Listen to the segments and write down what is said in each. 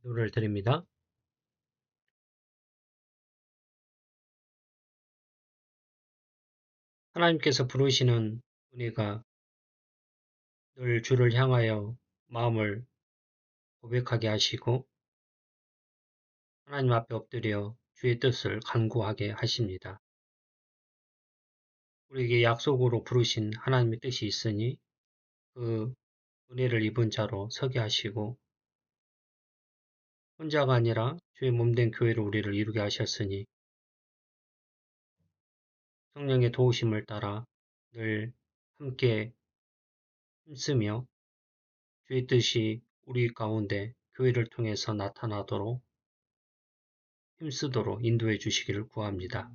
기도를 드립니다. 하나님께서 부르시는 은혜가 늘 주를 향하여 마음을 고백하게 하시고 하나님 앞에 엎드려 주의 뜻을 간구하게 하십니다. 우리에게 약속으로 부르신 하나님의 뜻이 있으니 그 은혜를 입은 자로 서게 하시고 혼자가 아니라 주의 몸된 교회로 우리를 이루게 하셨으니 성령의 도우심을 따라 늘 함께 힘쓰며 주의 뜻이 우리 가운데 교회를 통해서 나타나도록 힘쓰도록 인도해 주시기를 구합니다.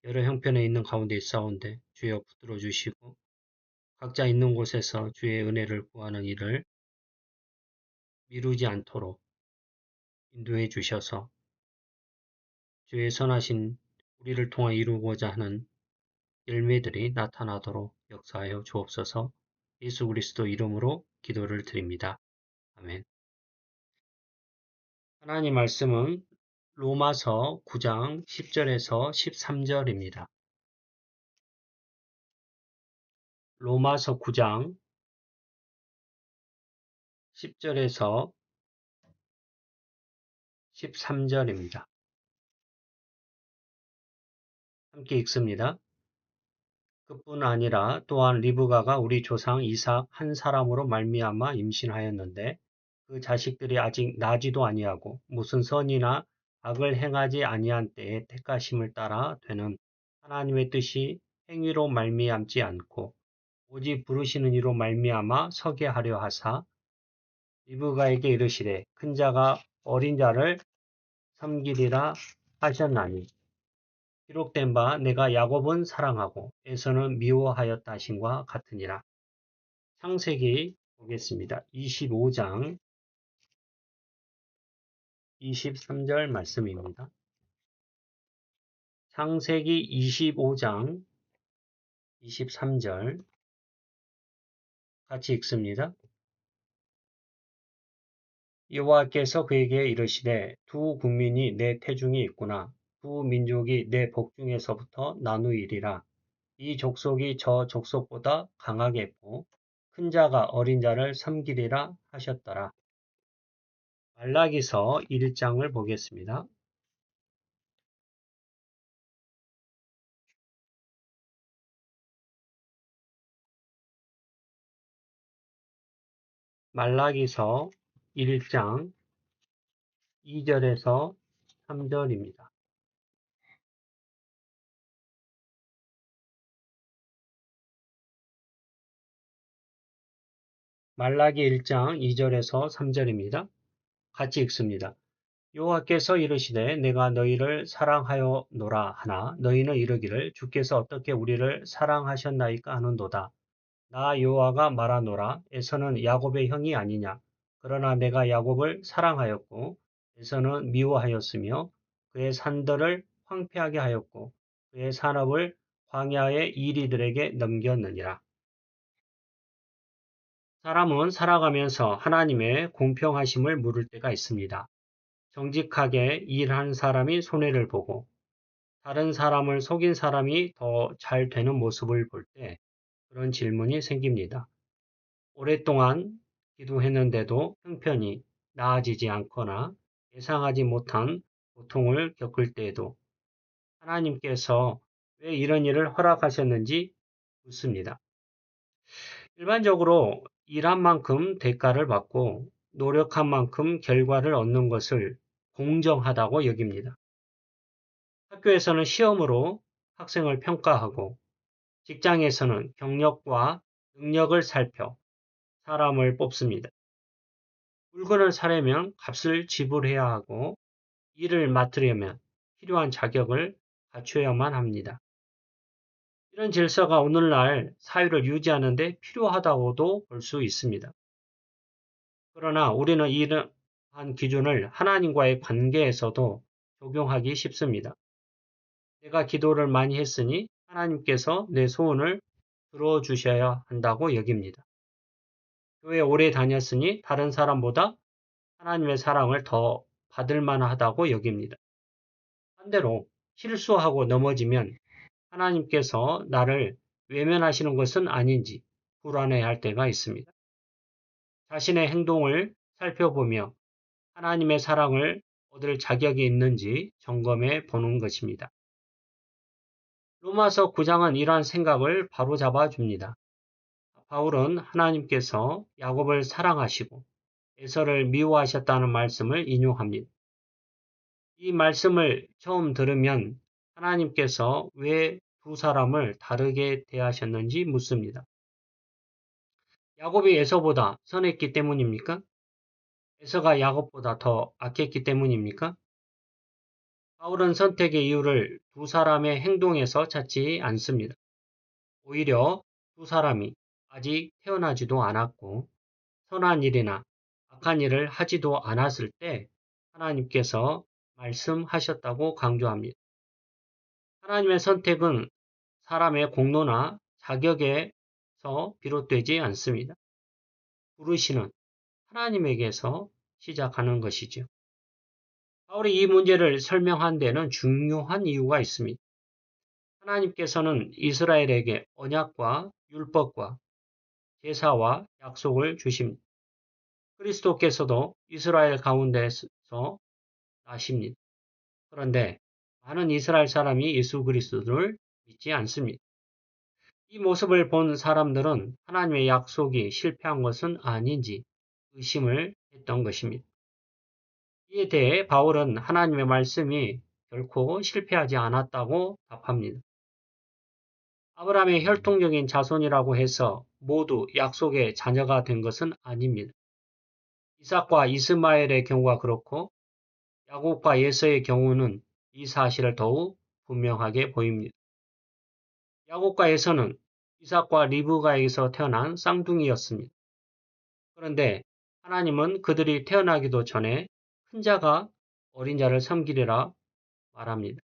여러 형편에 있는 가운데 있사온데 주여 붙들어 주시고 각자 있는 곳에서 주의 은혜를 구하는 일을 미루지 않도록 인도해 주셔서 주의 선하신 우리를 통해 이루고자 하는 열매들이 나타나도록 역사하여 주옵소서. 예수 그리스도 이름으로 기도를 드립니다. 아멘. 하나님 말씀은 로마서 9장 10절에서 13절입니다. 로마서 9장 10절에서 13절입니다. 함께 읽습니다. 그뿐 아니라 또한 리브가가 우리 조상 이삭 한 사람으로 말미암아 임신하였는데 그 자식들이 아직 나지도 아니하고 무슨 선이나 악을 행하지 아니한 때에 택하심을 따라 되는 하나님의 뜻이 행위로 말미암지 않고 오직 부르시는 이로 말미암아 서게 하려 하사 리브가에게 이르시되 큰 자가 어린 자를 섬기리라 하셨나니 기록된 바 내가 야곱은 사랑하고 에서는 미워하였다 하심과 같으니라. 창세기 보겠습니다. 25장 23절 말씀입니다. 창세기 25장 23절 같이 읽습니다. 여호와께서 그에게 이르시되 두 국민이 내 태중에 있구나. 두 민족이 내 복중에서부터 나누이리라. 이 족속이 저 족속보다 강하겠고 큰 자가 어린 자를 섬기리라 하셨더라. 말라기서 1장을 보겠습니다. 말라기서 1장 2절에서 3절입니다. 말라기 1장 2절에서 3절입니다. 같이 읽습니다. 여호와께서 이르시되 내가 너희를 사랑하여노라 하나 너희는 이르기를 주께서 어떻게 우리를 사랑하셨나이까 하는도다. 나 여호와가 말하노라 에서는 야곱의 형이 아니냐. 그러나 내가 야곱을 사랑하였고 에서는 미워하였으며 그의 산들을 황폐하게 하였고 그의 산업을 광야의 이리들에게 넘겼느니라. 사람은 살아가면서 하나님의 공평하심을 물을 때가 있습니다. 정직하게 일한 사람이 손해를 보고 다른 사람을 속인 사람이 더 잘 되는 모습을 볼 때 그런 질문이 생깁니다. 오랫동안 기도했는데도 형편이 나아지지 않거나 예상하지 못한 고통을 겪을 때에도 하나님께서 왜 이런 일을 허락하셨는지 묻습니다. 일반적으로 일한 만큼 대가를 받고 노력한 만큼 결과를 얻는 것을 공정하다고 여깁니다. 학교에서는 시험으로 학생을 평가하고 직장에서는 경력과 능력을 살펴 사람을 뽑습니다. 물건을 사려면 값을 지불해야 하고 일을 맡으려면 필요한 자격을 갖춰야만 합니다. 이런 질서가 오늘날 사회를 유지하는 데 필요하다고도 볼 수 있습니다. 그러나 우리는 이러한 기준을 하나님과의 관계에서도 적용하기 쉽습니다. 내가 기도를 많이 했으니 하나님께서 내 소원을 들어주셔야 한다고 여깁니다. 교회 오래 다녔으니 다른 사람보다 하나님의 사랑을 더 받을 만하다고 여깁니다. 반대로 실수하고 넘어지면 하나님께서 나를 외면하시는 것은 아닌지 불안해할 때가 있습니다. 자신의 행동을 살펴보며 하나님의 사랑을 얻을 자격이 있는지 점검해 보는 것입니다. 로마서 9장은 이러한 생각을 바로잡아 줍니다. 바울은 하나님께서 야곱을 사랑하시고 에서를 미워하셨다는 말씀을 인용합니다. 이 말씀을 처음 들으면 하나님께서 왜 두 사람을 다르게 대하셨는지 묻습니다. 야곱이 에서보다 선했기 때문입니까? 에서가 야곱보다 더 악했기 때문입니까? 바울은 선택의 이유를 두 사람의 행동에서 찾지 않습니다. 오히려 두 사람이 아직 태어나지도 않았고 선한 일이나 악한 일을 하지도 않았을 때 하나님께서 말씀하셨다고 강조합니다. 하나님의 선택은 사람의 공로나 자격에서 비롯되지 않습니다. 부르시는 하나님에게서 시작하는 것이죠. 바울이 이 문제를 설명한 데는 중요한 이유가 있습니다. 하나님께서는 이스라엘에게 언약과 율법과 제사와 약속을 주십니다. 그리스도께서도 이스라엘 가운데서 나십니다. 그런데 많은 이스라엘 사람이 예수 그리스도를 믿지 않습니다. 이 모습을 본 사람들은 하나님의 약속이 실패한 것은 아닌지 의심을 했던 것입니다. 이에 대해 바울은 하나님의 말씀이 결코 실패하지 않았다고 답합니다. 아브라함의 혈통적인 자손이라고 해서 모두 약속의 자녀가 된 것은 아닙니다. 이삭과 이스마엘의 경우가 그렇고 야곱과 예서의 경우는 이 사실을 더욱 분명하게 보입니다. 야곱과 예서는 이삭과 리브가에게서 태어난 쌍둥이였습니다. 그런데 하나님은 그들이 태어나기도 전에 큰 자가 어린 자를 섬기리라 말합니다.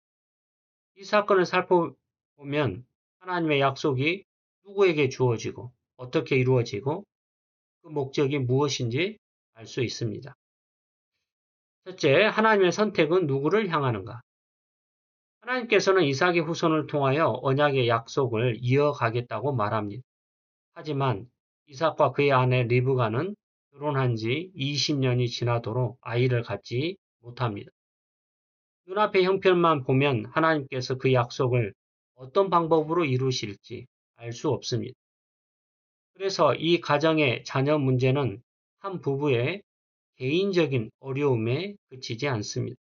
이 사건을 살펴보면 하나님의 약속이 누구에게 주어지고 어떻게 이루어지고 그 목적이 무엇인지 알 수 있습니다. 첫째, 하나님의 선택은 누구를 향하는가? 하나님께서는 이삭의 후손을 통하여 언약의 약속을 이어가겠다고 말합니다. 하지만 이삭과 그의 아내 리브가는 결혼한 지 20년이 지나도록 아이를 갖지 못합니다. 눈앞의 형편만 보면 하나님께서 그 약속을 어떤 방법으로 이루실지 알 수 없습니다. 그래서 이 가정의 자녀 문제는 한 부부의 개인적인 어려움에 그치지 않습니다.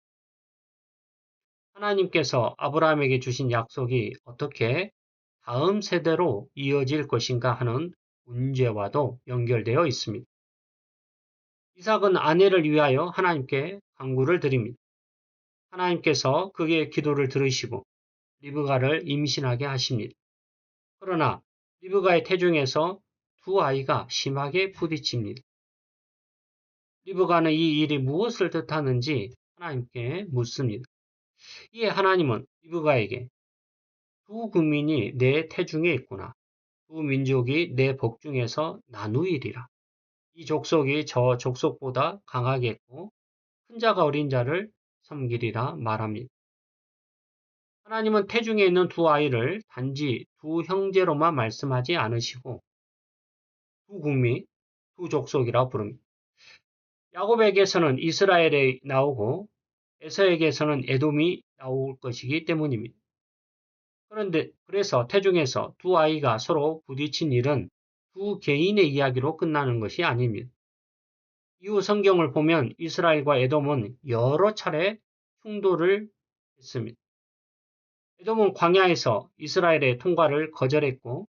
하나님께서 아브라함에게 주신 약속이 어떻게 다음 세대로 이어질 것인가 하는 문제와도 연결되어 있습니다. 이삭은 아내를 위하여 하나님께 간구를 드립니다. 하나님께서 그의 기도를 들으시고 리브가를 임신하게 하십니다. 그러나 리브가의 태중에서 두 아이가 심하게 부딪힙니다. 리브가는 이 일이 무엇을 뜻하는지 하나님께 묻습니다. 이에 하나님은 리브가에게 두 국민이 내 태중에 있구나. 두 민족이 내 복중에서 나누이리라. 이 족속이 저 족속보다 강하겠고 큰 자가 어린 자를 섬기리라 말합니다. 하나님은 태중에 있는 두 아이를 단지 두 형제로만 말씀하지 않으시고 두 국민, 두 족속이라 부릅니다. 야곱에게서는 이스라엘이 나오고 에서에게서는 에돔이 나올 것이기 때문입니다. 그런데 그래서 태중에서 두 아이가 서로 부딪힌 일은 두 개인의 이야기로 끝나는 것이 아닙니다. 이후 성경을 보면 이스라엘과 에돔은 여러 차례 충돌을 했습니다. 에돔은 광야에서 이스라엘의 통과를 거절했고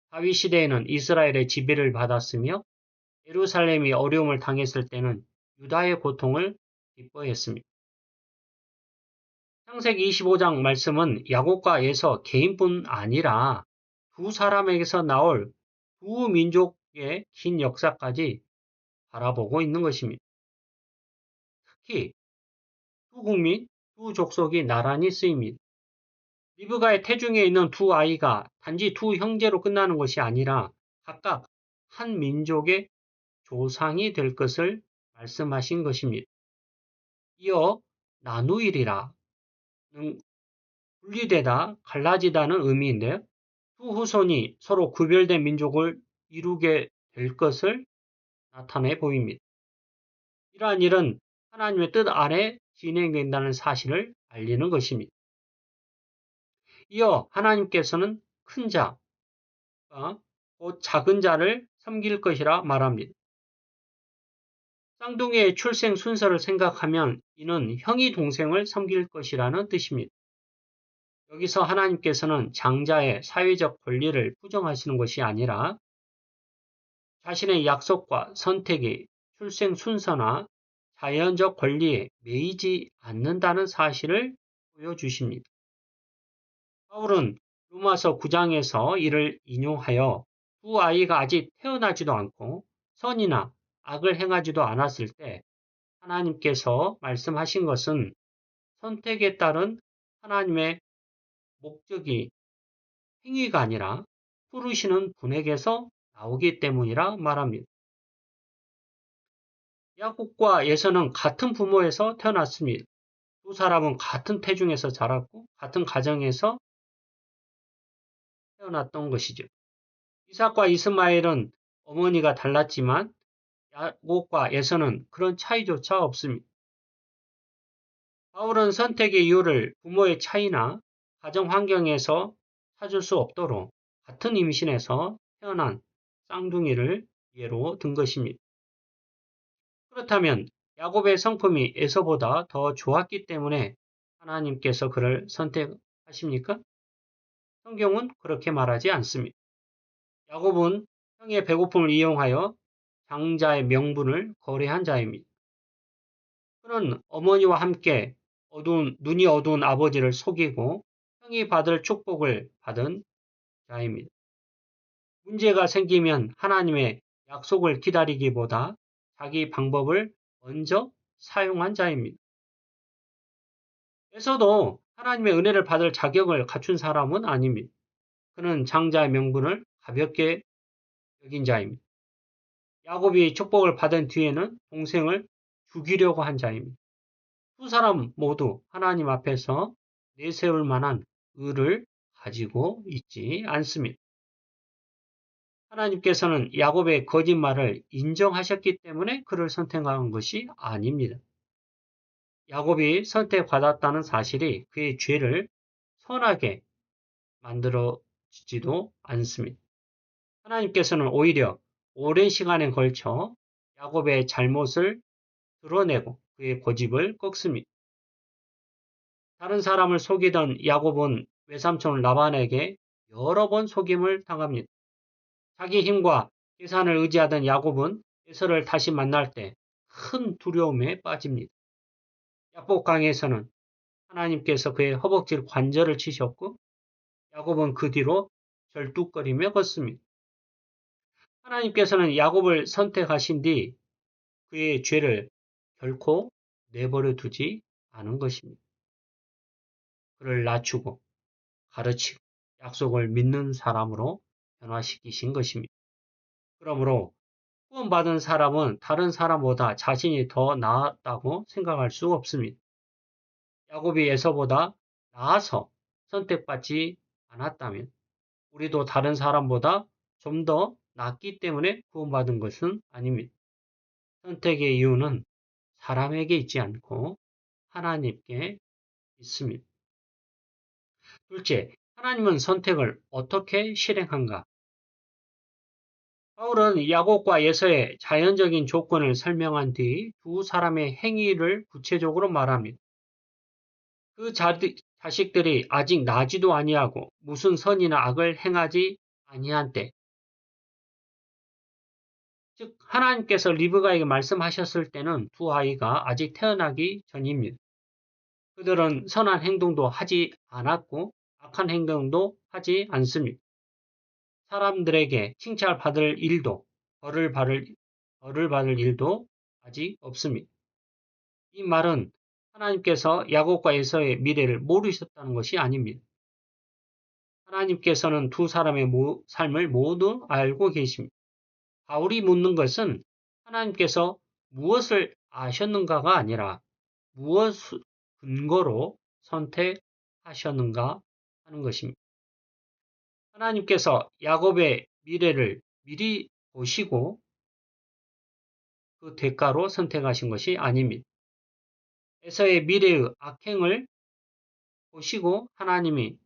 다윗 시대에는 이스라엘의 지배를 받았으며 예루살렘이 어려움을 당했을 때는 유다의 고통을 기뻐했습니다. 창세기 25장 말씀은 야곱과 에서 개인뿐 아니라 두 사람에게서 나올 두 민족의 긴 역사까지 바라보고 있는 것입니다. 특히 두 국민, 두 족속이 나란히 쓰입니다. 리브가의 태중에 있는 두 아이가 단지 두 형제로 끝나는 것이 아니라 각각 한 민족의 조상이 될 것을 말씀하신 것입니다. 이어 나누이리라는 분리되다, 갈라지다는 의미인데요. 두 후손이 서로 구별된 민족을 이루게 될 것을 나타내 보입니다. 이러한 일은 하나님의 뜻 아래 진행된다는 사실을 알리는 것입니다. 이어 하나님께서는 큰 자, 곧 작은 자를 섬길 것이라 말합니다. 쌍둥이의 출생 순서를 생각하면 이는 형이 동생을 섬길 것이라는 뜻입니다. 여기서 하나님께서는 장자의 사회적 권리를 부정하시는 것이 아니라 자신의 약속과 선택이 출생 순서나 자연적 권리에 매이지 않는다는 사실을 보여주십니다. 바울은 로마서 9장에서 이를 인용하여 두 아이가 아직 태어나지도 않고 선이나 악을 행하지도 않았을 때 하나님께서 말씀하신 것은 선택에 따른 하나님의 목적이 행위가 아니라 부르시는 분에게서 나오기 때문이라 말합니다. 야곱과 에서는 같은 부모에서 태어났습니다. 두 사람은 같은 태중에서 자랐고 같은 가정에서 태어났던 것이죠. 이삭과 이스마엘은 어머니가 달랐지만 야곱과 에서는 그런 차이조차 없습니다. 바울은 선택의 이유를 부모의 차이나 가정 환경에서 찾을 수 없도록 같은 임신에서 태어난 쌍둥이를 예로 든 것입니다. 그렇다면 야곱의 성품이 에서보다 더 좋았기 때문에 하나님께서 그를 선택하십니까? 성경은 그렇게 말하지 않습니다. 야곱은 형의 배고픔을 이용하여 장자의 명분을 거래한 자입니다. 그는 어머니와 함께 눈이 어두운 아버지를 속이고 형이 받을 축복을 받은 자입니다. 문제가 생기면 하나님의 약속을 기다리기보다 자기 방법을 먼저 사용한 자입니다. 에서도 하나님의 은혜를 받을 자격을 갖춘 사람은 아닙니다. 그는 장자의 명분을 가볍게 여긴 자입니다. 야곱이 축복을 받은 뒤에는 동생을 죽이려고 한 자입니다. 두 사람 모두 하나님 앞에서 내세울 만한 의를 가지고 있지 않습니다. 하나님께서는 야곱의 거짓말을 인정하셨기 때문에 그를 선택한 것이 아닙니다. 야곱이 선택받았다는 사실이 그의 죄를 선하게 만들어지지도 않습니다. 하나님께서는 오히려 오랜 시간에 걸쳐 야곱의 잘못을 드러내고 그의 고집을 꺾습니다. 다른 사람을 속이던 야곱은 외삼촌 라반에게 여러 번 속임을 당합니다. 자기 힘과 계산을 의지하던 야곱은 에서를 다시 만날 때 큰 두려움에 빠집니다. 야복강에서는 하나님께서 그의 허벅지를 관절을 치셨고 야곱은 그 뒤로 절뚝거리며 걷습니다. 하나님께서는 야곱을 선택하신 뒤 그의 죄를 결코 내버려 두지 않은 것입니다. 그를 낮추고 가르치고 약속을 믿는 사람으로 변화시키신 것입니다. 그러므로 구원받은 사람은 다른 사람보다 자신이 더 나았다고 생각할 수 없습니다. 야곱이 에서보다 나아서 선택받지 않았다면 우리도 다른 사람보다 좀 더 낫기 때문에 구원받은 것은 아닙니다. 선택의 이유는 사람에게 있지 않고 하나님께 있습니다. 둘째, 하나님은 선택을 어떻게 실행한가? 바울은 야곱과 에서의 자연적인 조건을 설명한 뒤 두 사람의 행위를 구체적으로 말합니다. 그 자식들이 아직 나지도 아니하고 무슨 선이나 악을 행하지 아니한 때, 즉 하나님께서 리브가에게 말씀하셨을 때는 두 아이가 아직 태어나기 전입니다. 그들은 선한 행동도 하지 않았고 악한 행동도 하지 않습니다. 사람들에게 칭찬받을 일도 벌을 받을 일도 아직 없습니다. 이 말은 하나님께서 야곱과 에서의 미래를 모르셨다는 것이 아닙니다. 하나님께서는 두 사람의 삶을 모두 알고 계십니다. 바울이 묻는 것은 하나님께서 무엇을 아셨는가가 아니라 무엇 근거로 선택하셨는가 하는 것입니다. 하나님께서 야곱의 미래를 미리 보시고 그 대가로 선택하신 것이 아닙니다. 에서의 미래의 악행을 보시고 하나님이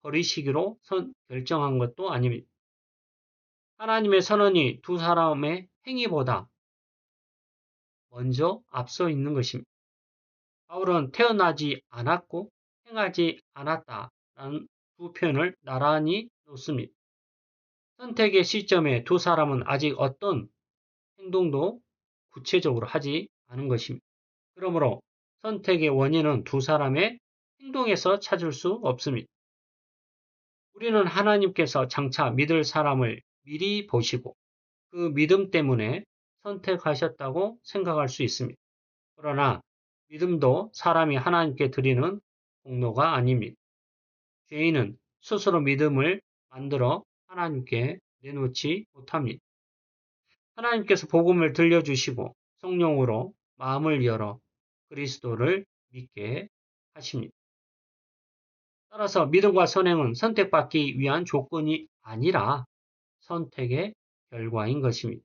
버리시기로 결정한 것도 아닙니다. 하나님의 선언이 두 사람의 행위보다 먼저 앞서 있는 것입니다. 바울은 태어나지 않았고 행하지 않았다라는 두 표현을 나란히 놓습니다. 선택의 시점에 두 사람은 아직 어떤 행동도 구체적으로 하지 않은 것입니다. 그러므로 선택의 원인은 두 사람의 행동에서 찾을 수 없습니다. 우리는 하나님께서 장차 믿을 사람을 미리 보시고 그 믿음 때문에 선택하셨다고 생각할 수 있습니다. 그러나 믿음도 사람이 하나님께 드리는 공로가 아닙니다. 죄인은 스스로 믿음을 만들어 하나님께 내놓지 못합니다. 하나님께서 복음을 들려주시고 성령으로 마음을 열어 그리스도를 믿게 하십니다. 따라서 믿음과 선행은 선택받기 위한 조건이 아니라 선택의 결과인 것입니다.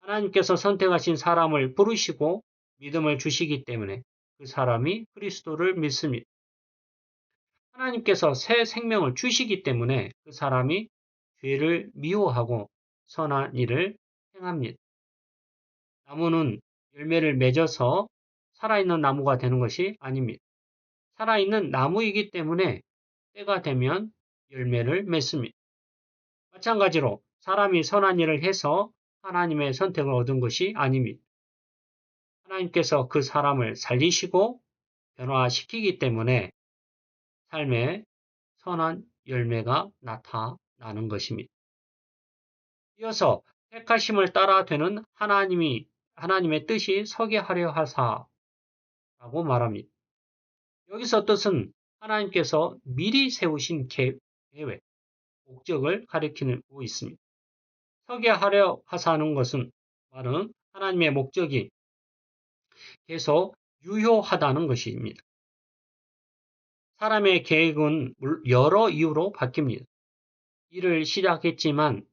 하나님께서 선택하신 사람을 부르시고 믿음을 주시기 때문에 그 사람이 그리스도를 믿습니다. 하나님께서 새 생명을 주시기 때문에 그 사람이 죄를 미워하고 선한 일을 행합니다. 나무는 열매를 맺어서 살아있는 나무가 되는 것이 아닙니다. 살아있는 나무이기 때문에 때가 되면 열매를 맺습니다. 마찬가지로 사람이 선한 일을 해서 하나님의 선택을 얻은 것이 아닙니다. 하나님께서 그 사람을 살리시고 변화시키기 때문에 삶에 선한 열매가 나타나는 것입니다. 이어서 택하심을 따라 되는 하나님의 뜻이 서게 하려 하사라고 말합니다. 여기서 뜻은 하나님께서 미리 세우신 계획, 목적을 가리키고 있습니다. 서게 하려 하사하는 것은 말은 하나님의 목적이 계속 유효하다는 것입니다. 사람의 계획은 여러 이유로 바뀝니다. 일을 시작했지만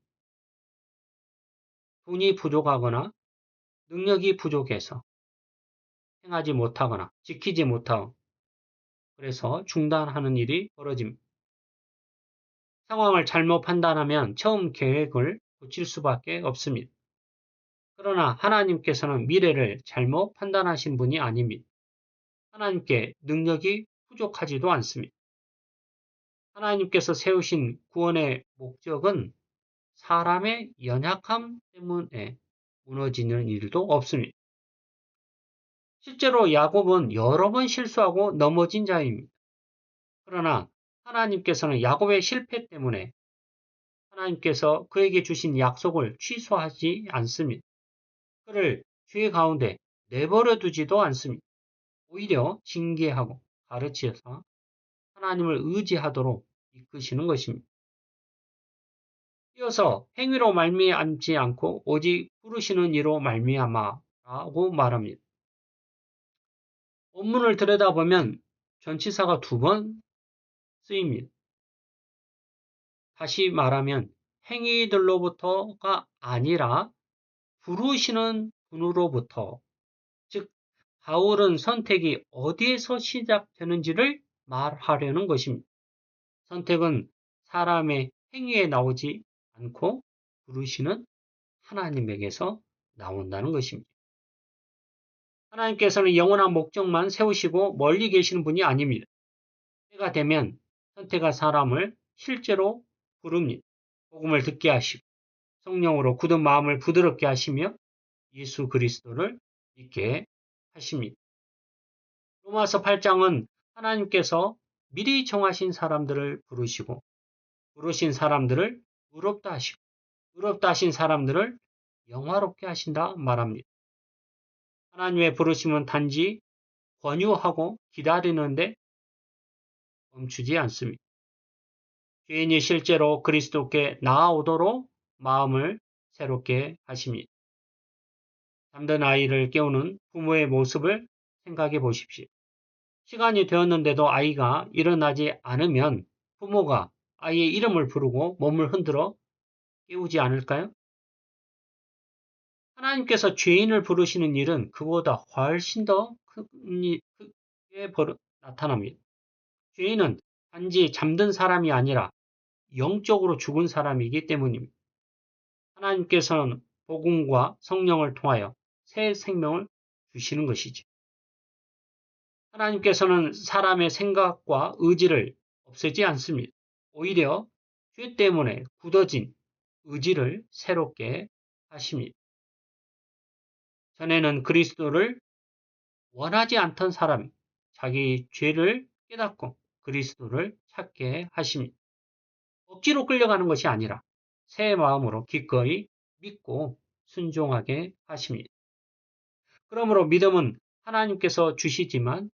돈이 부족하거나 능력이 부족해서 행하지 못하거나 지키지 못하고 그래서 중단하는 일이 벌어집니다. 상황을 잘못 판단하면 처음 계획을 고칠 수밖에 없습니다. 그러나 하나님께서는 미래를 잘못 판단하신 분이 아닙니다. 하나님께 능력이 부족하지도 않습니다. 하나님께서 세우신 구원의 목적은 사람의 연약함 때문에 무너지는 일도 없습니다. 실제로 야곱은 여러 번 실수하고 넘어진 자입니다. 그러나 하나님께서는 야곱의 실패 때문에 하나님께서 그에게 주신 약속을 취소하지 않습니다. 그를 죄 가운데 내버려 두지도 않습니다. 오히려 징계하고 가르치셔서 하나님을 의지하도록 이끄시는 것입니다. 이어서 행위로 말미암지 않고 오직 부르시는 이로 말미암아라고 말합니다. 본문을 들여다보면 전치사가 두 번 쓰입니다. 다시 말하면 행위들로부터가 아니라 부르시는 분으로부터, 즉 바울은 선택이 어디에서 시작되는지를 말하려는 것입니다. 선택은 사람의 행위에 나오지 않고 부르시는 하나님에게서 나온다는 것입니다. 하나님께서는 영원한 목적만 세우시고 멀리 계시는 분이 아닙니다. 때가 되면 선택한 사람을 실제로 부릅니다. 복음을 듣게 하시고 성령으로 굳은 마음을 부드럽게 하시며 예수 그리스도를 믿게 하십니다. 로마서 8장은 하나님께서 미리 정하신 사람들을 부르시고 부르신 사람들을 의롭다 하시고 의롭다 하신 사람들을 영화롭게 하신다 말합니다. 하나님의 부르심은 단지 권유하고 기다리는데 멈추지 않습니다. 죄인이 실제로 그리스도께 나아오도록 마음을 새롭게 하십니다. 잠든 아이를 깨우는 부모의 모습을 생각해 보십시오. 시간이 되었는데도 아이가 일어나지 않으면 부모가 아이의 이름을 부르고 몸을 흔들어 깨우지 않을까요? 하나님께서 죄인을 부르시는 일은 그보다 훨씬 더 크게 나타납니다. 죄인은 단지 잠든 사람이 아니라 영적으로 죽은 사람이기 때문입니다. 하나님께서는 복음과 성령을 통하여 새 생명을 주시는 것이죠. 하나님께서는 사람의 생각과 의지를 없애지 않습니다. 오히려 죄 때문에 굳어진 의지를 새롭게 하십니다. 전에는 그리스도를 원하지 않던 사람이 자기 죄를 깨닫고 그리스도를 찾게 하십니다. 억지로 끌려가는 것이 아니라 새 마음으로 기꺼이 믿고 순종하게 하십니다. 그러므로 믿음은 하나님께서 주시지만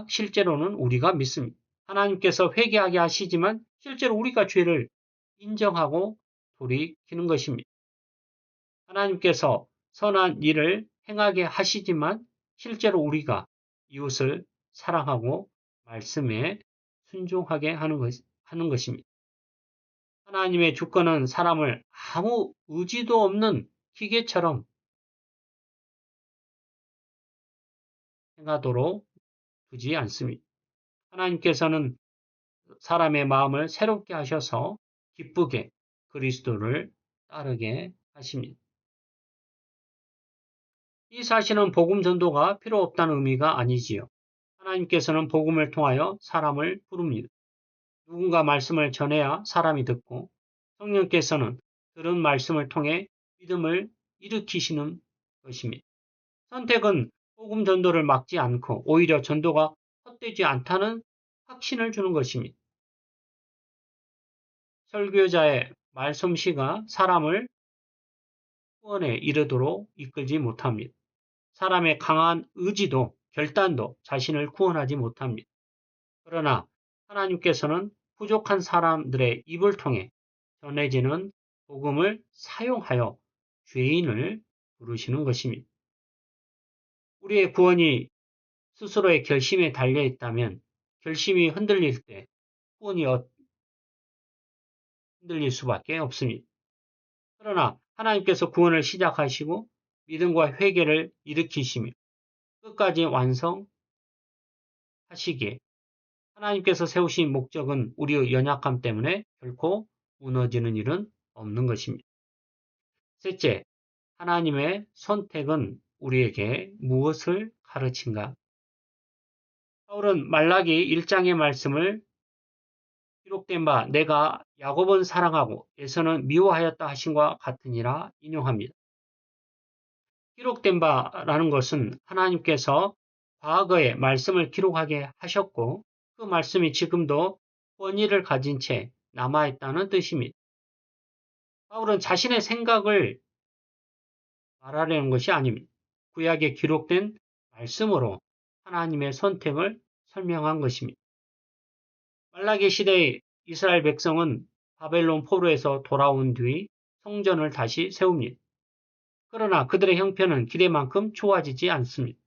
실제로는 우리가 믿습니다. 하나님께서 회개하게 하시지만 실제로 우리가 죄를 인정하고 돌이키는 것입니다. 하나님께서 선한 일을 행하게 하시지만 실제로 우리가 이웃을 사랑하고 말씀에 순종하게 하는 것입니다. 하나님의 주권은 사람을 아무 의지도 없는 기계처럼 행하도록 두지 않습니다. 하나님께서는 사람의 마음을 새롭게 하셔서 기쁘게 그리스도를 따르게 하십니다. 이 사실은 복음 전도가 필요 없다는 의미가 아니지요. 하나님께서는 복음을 통하여 사람을 부릅니다. 누군가 말씀을 전해야 사람이 듣고 성령께서는 들은 말씀을 통해 믿음을 일으키시는 것입니다. 선택은 복음 전도를 막지 않고 오히려 전도가 헛되지 않다는 확신을 주는 것입니다. 설교자의 말솜씨가 사람을 구원에 이르도록 이끌지 못합니다. 사람의 강한 의지도 결단도 자신을 구원하지 못합니다. 그러나 하나님께서는 부족한 사람들의 입을 통해 전해지는 복음을 사용하여 죄인을 부르시는 것입니다. 우리의 구원이 스스로의 결심에 달려 있다면 결심이 흔들릴 때 구원이 흔들릴 수밖에 없습니다. 그러나 하나님께서 구원을 시작하시고 믿음과 회개를 일으키시며 끝까지 완성하시기에 하나님께서 세우신 목적은 우리의 연약함 때문에 결코 무너지는 일은 없는 것입니다. 셋째, 하나님의 선택은 우리에게 무엇을 가르친가? 바울은 말라기 1장의 말씀을 기록된 바 내가 야곱은 사랑하고 에서는 미워하였다 하신과 같으니라 인용합니다. 기록된 바라는 것은 하나님께서 과거의 말씀을 기록하게 하셨고 그 말씀이 지금도 권위를 가진 채 남아있다는 뜻입니다. 바울은 자신의 생각을 말하려는 것이 아닙니다. 구약에 기록된 말씀으로 하나님의 선택을 설명한 것입니다. 말라기 시대의 이스라엘 백성은 바벨론 포로에서 돌아온 뒤 성전을 다시 세웁니다. 그러나 그들의 형편은 기대만큼 좋아지지 않습니다.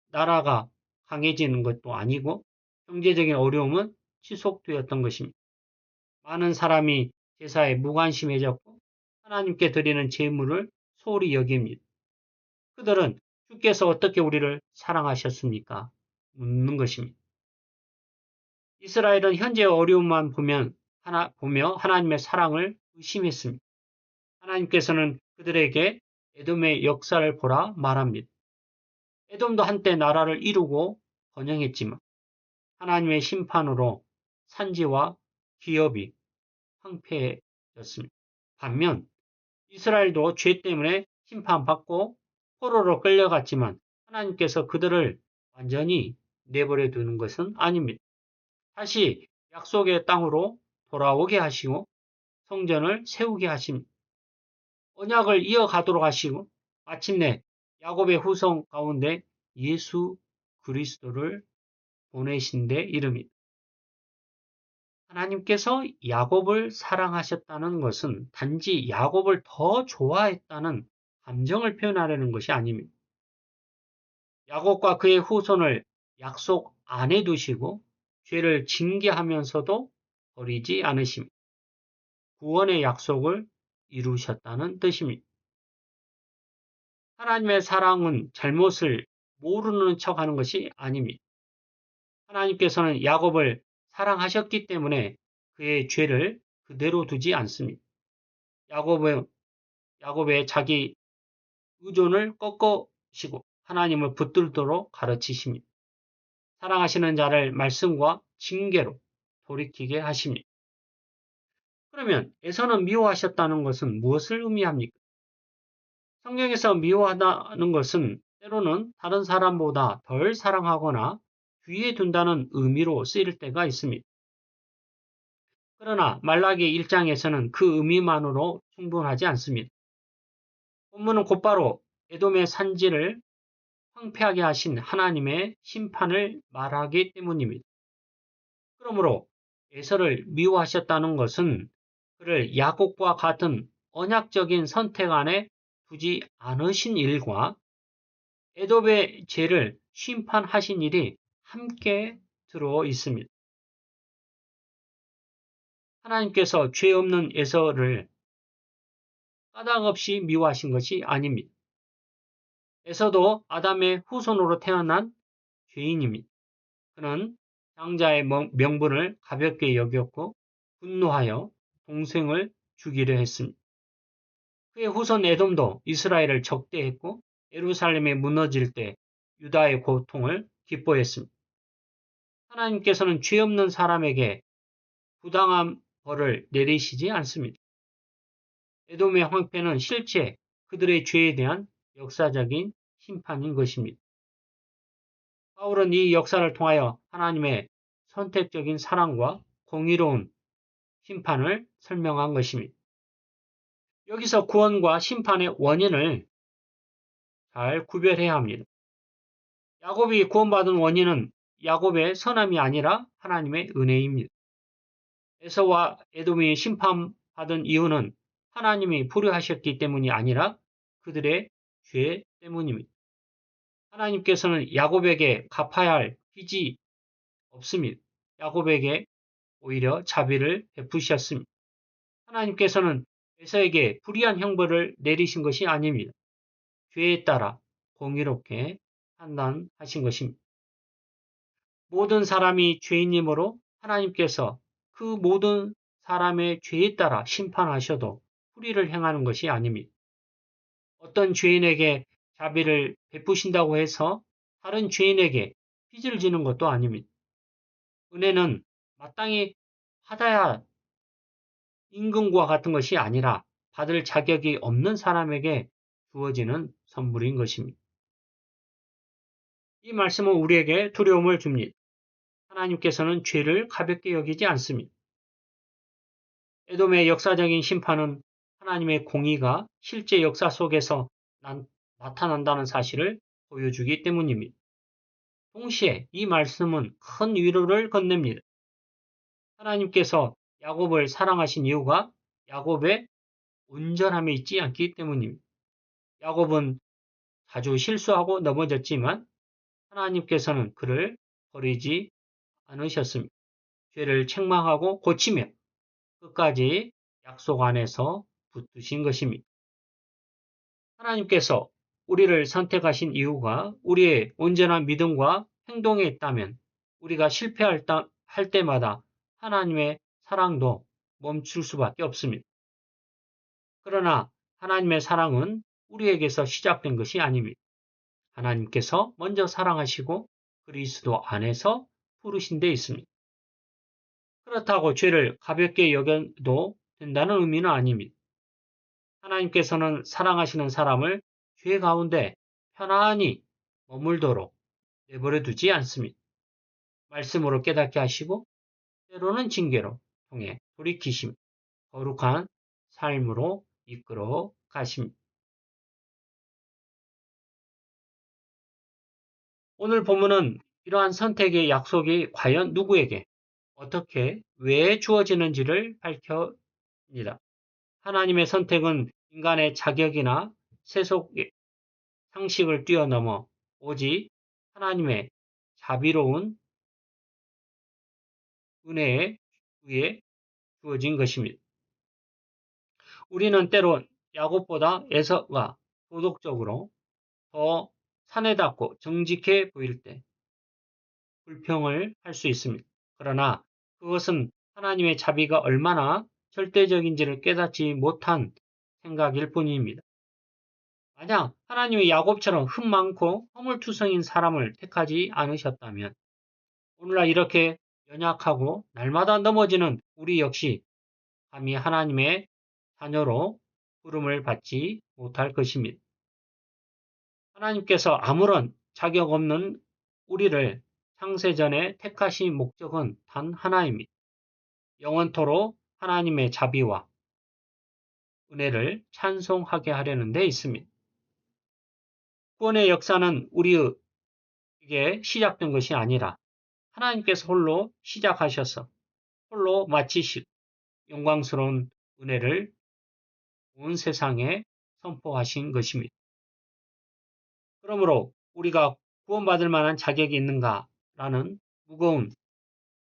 나라가 강해지는 것도 아니고 경제적인 어려움은 지속되었던 것입니다. 많은 사람이 제사에 무관심해졌고 하나님께 드리는 제물을 소홀히 여깁니다. 그들은 주께서 어떻게 우리를 사랑하셨습니까? 묻는 것입니다. 이스라엘은 현재의 어려움만 보며 하나님의 사랑을 의심했습니다. 하나님께서는 그들에게 에돔의 역사를 보라 말합니다. 에돔도 한때 나라를 이루고 번영했지만 하나님의 심판으로 산지와 기업이 황폐해졌습니다. 반면 이스라엘도 죄 때문에 심판받고 포로로 끌려갔지만 하나님께서 그들을 완전히 내버려 두는 것은 아닙니다. 다시 약속의 땅으로 돌아오게 하시고 성전을 세우게 하십니다. 언약을 이어가도록 하시고 마침내 야곱의 후손 가운데 예수 그리스도를 보내신 데 이릅니다. 하나님께서 야곱을 사랑하셨다는 것은 단지 야곱을 더 좋아했다는 감정을 표현하려는 것이 아닙니다. 야곱과 그의 후손을 약속 안에 두시고 죄를 징계하면서도 버리지 않으심. 구원의 약속을 이루셨다는 뜻입니다. 하나님의 사랑은 잘못을 모르는 척하는 것이 아닙니다. 하나님께서는 야곱을 사랑하셨기 때문에 그의 죄를 그대로 두지 않습니다. 야곱의 자기 의존을 꺾으시고 하나님을 붙들도록 가르치십니다. 사랑하시는 자를 말씀과 징계로 돌이키게 하십니다. 그러면 에서는 미워하셨다는 것은 무엇을 의미합니까? 성경에서 미워하다는 것은 때로는 다른 사람보다 덜 사랑하거나 뒤에 둔다는 의미로 쓰일 때가 있습니다. 그러나 말라기 1장에서는 그 의미만으로 충분하지 않습니다. 본문은 곧바로 에돔의 산지를 황폐하게 하신 하나님의 심판을 말하기 때문입니다. 그러므로 에서를 미워하셨다는 것은 그를 야곱과 같은 언약적인 선택 안에 두지 않으신 일과 에돔의 죄를 심판하신 일이 함께 들어 있습니다. 하나님께서 죄 없는 에서를 까닭없이 미워하신 것이 아닙니다. 에서도 아담의 후손으로 태어난 죄인입니다. 그는 장자의 명분을 가볍게 여겼고 분노하여 동생을 죽이려 했습니다. 그의 후손 에돔도 이스라엘을 적대했고 예루살렘이 무너질 때 유다의 고통을 기뻐했습니다. 하나님께서는 죄 없는 사람에게 부당한 벌을 내리시지 않습니다. 에돔의 황폐는 실제 그들의 죄에 대한 역사적인 심판인 것입니다. 바울은 이 역사를 통하여 하나님의 선택적인 사랑과 공의로운 심판을 설명한 것입니다. 여기서 구원과 심판의 원인을 잘 구별해야 합니다. 야곱이 구원받은 원인은 야곱의 선함이 아니라 하나님의 은혜입니다. 에서와 에돔이 심판받은 이유는 하나님이 불의하셨기 때문이 아니라 그들의 죄 때문입니다. 하나님께서는 야곱에게 갚아야 할 빚이 없습니다. 야곱에게 오히려 자비를 베푸셨습니다. 하나님께서는 에서에게 불의한 형벌을 내리신 것이 아닙니다. 죄에 따라 공의롭게 판단하신 것입니다. 모든 사람이 죄인이므로 하나님께서 그 모든 사람의 죄에 따라 심판하셔도 불의를 행하는 것이 아닙니다. 어떤 죄인에게 자비를 베푸신다고 해서 다른 죄인에게 빚을 지는 것도 아닙니다. 은혜는 마땅히 받아야 임금과 같은 것이 아니라 받을 자격이 없는 사람에게 주어지는 선물인 것입니다. 이 말씀은 우리에게 두려움을 줍니다. 하나님께서는 죄를 가볍게 여기지 않습니다. 에돔의 역사적인 심판은 하나님의 공의가 실제 역사 속에서 나타난다는 사실을 보여주기 때문입니다. 동시에 이 말씀은 큰 위로를 건넵니다. 하나님께서 야곱을 사랑하신 이유가 야곱의 온전함에 있지 않기 때문입니다. 야곱은 자주 실수하고 넘어졌지만 하나님께서는 그를 버리지 않으셨습니다. 죄를 책망하고 고치며 끝까지 약속 안에서 붙드신 것입니다. 하나님께서 우리를 선택하신 이유가 우리의 온전한 믿음과 행동에 있다면 우리가 실패할 때마다 하나님의 사랑도 멈출 수밖에 없습니다. 그러나 하나님의 사랑은 우리에게서 시작된 것이 아닙니다. 하나님께서 먼저 사랑하시고 그리스도 안에서 부르신 데 있습니다. 그렇다고 죄를 가볍게 여겨도 된다는 의미는 아닙니다. 하나님께서는 사랑하시는 사람을 죄 가운데 편안히 머물도록 내버려 두지 않습니다. 말씀으로 깨닫게 하시고 때로는 징계로 통해 돌이키심, 거룩한 삶으로 이끌어 가십니다. 오늘 본문은 이러한 선택의 약속이 과연 누구에게, 어떻게, 왜 주어지는지를 밝힙니다. 하나님의 선택은 인간의 자격이나 세속의 상식을 뛰어넘어 오직 하나님의 자비로운 은혜에 의해 주어진 것입니다. 우리는 때론 야곱보다 에서가 도덕적으로 더 사내답고 정직해 보일 때 불평을 할 수 있습니다. 그러나 그것은 하나님의 자비가 얼마나 절대적인지를 깨닫지 못한 생각일 뿐입니다. 만약 하나님이 야곱처럼 흠 많고 허물투성인 사람을 택하지 않으셨다면 오늘날 이렇게 연약하고 날마다 넘어지는 우리 역시 감히 하나님의 자녀로 부름을 받지 못할 것입니다. 하나님께서 아무런 자격 없는 우리를 창세전에 택하신 목적은 단 하나입니다. 영원토록 하나님의 자비와 은혜를 찬송하게 하려는 데 있습니다. 구원의 역사는 우리에게 시작된 것이 아니라 하나님께서 홀로 시작하셔서 홀로 마치시고 영광스러운 은혜를 온 세상에 선포하신 것입니다. 그러므로 우리가 구원받을 만한 자격이 있는가라는 무거운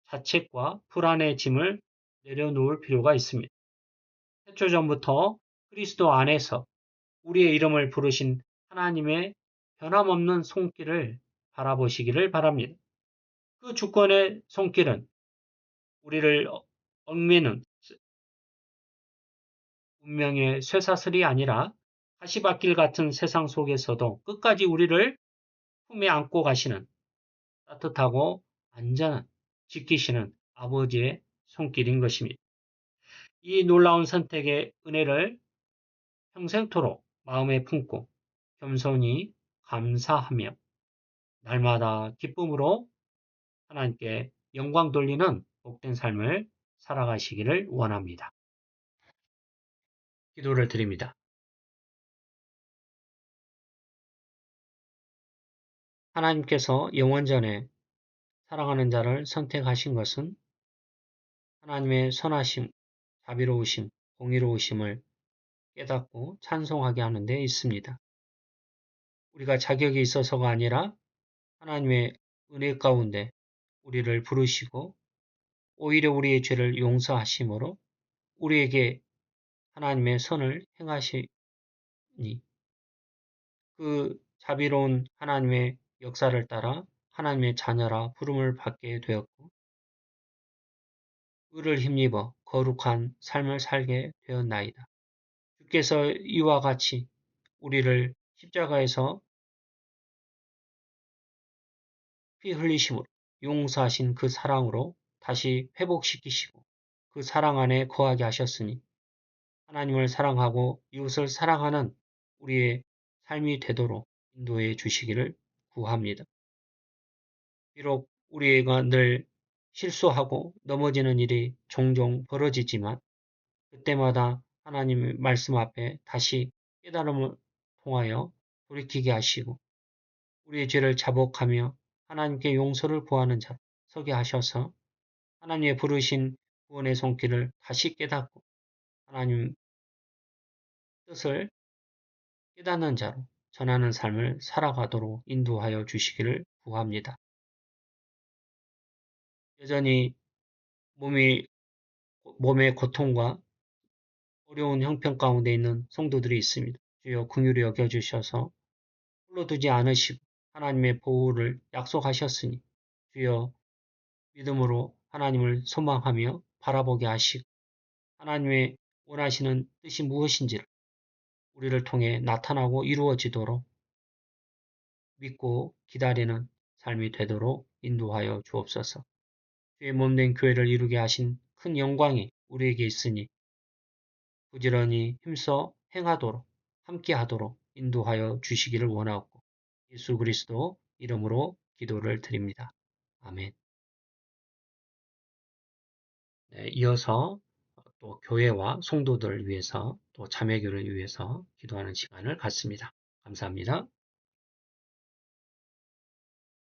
자책과 불안의 짐을 내려놓을 필요가 있습니다. 태초전부터 그리스도 안에서 우리의 이름을 부르신 하나님의 변함없는 손길을 바라보시기를 바랍니다. 그 주권의 손길은 우리를 얽매는 운명의 쇠사슬이 아니라 가시밭길 같은 세상 속에서도 끝까지 우리를 품에 안고 가시는 따뜻하고 안전한 지키시는 아버지의 손길인 것입니다. 이 놀라운 선택의 은혜를 평생토록 마음에 품고 겸손히 감사하며 날마다 기쁨으로 하나님께 영광 돌리는 복된 삶을 살아가시기를 원합니다. 기도를 드립니다. 하나님께서 영원전에 사랑하는 자를 선택하신 것은 하나님의 선하심, 자비로우심, 공의로우심을 깨닫고 찬송하게 하는 데 있습니다. 우리가 자격이 있어서가 아니라 하나님의 은혜 가운데 우리를 부르시고 오히려 우리의 죄를 용서하심으로 우리에게 하나님의 선을 행하시니 그 자비로운 하나님의 역사를 따라 하나님의 자녀라 부름을 받게 되었고 의를 힘입어 거룩한 삶을 살게 되었나이다. 주께서 이와 같이 우리를 십자가에서 피 흘리심으로 용서하신 그 사랑으로 다시 회복시키시고 그 사랑 안에 거하게 하셨으니 하나님을 사랑하고 이웃을 사랑하는 우리의 삶이 되도록 인도해 주시기를 구합니다. 비록 우리가 늘 실수하고 넘어지는 일이 종종 벌어지지만 그때마다 하나님의 말씀 앞에 다시 깨달음을 통하여 돌이키게 하시고 우리의 죄를 자복하며 하나님께 용서를 구하는 자 서게 하셔서 하나님의 부르신 구원의 손길을 다시 깨닫고 하나님 뜻을 깨닫는 자로 전하는 삶을 살아가도록 인도하여 주시기를 구합니다. 여전히 몸의 고통과 어려운 형편 가운데 있는 성도들이 있습니다. 주여 긍휼히 여겨주셔서 홀로 두지 않으시고 하나님의 보호를 약속하셨으니 주여 믿음으로 하나님을 소망하며 바라보게 하시고 하나님의 원하시는 뜻이 무엇인지를 우리를 통해 나타나고 이루어지도록 믿고 기다리는 삶이 되도록 인도하여 주옵소서. 주의 몸된 교회를 이루게 하신 큰 영광이 우리에게 있으니 부지런히 힘써 행하도록 함께하도록 인도하여 주시기를 원하옵고 예수 그리스도 이름으로 기도를 드립니다. 아멘. 네, 이어서 또 교회와 성도들을 위해서 또 자매교를 위해서 기도하는 시간을 갖습니다. 감사합니다.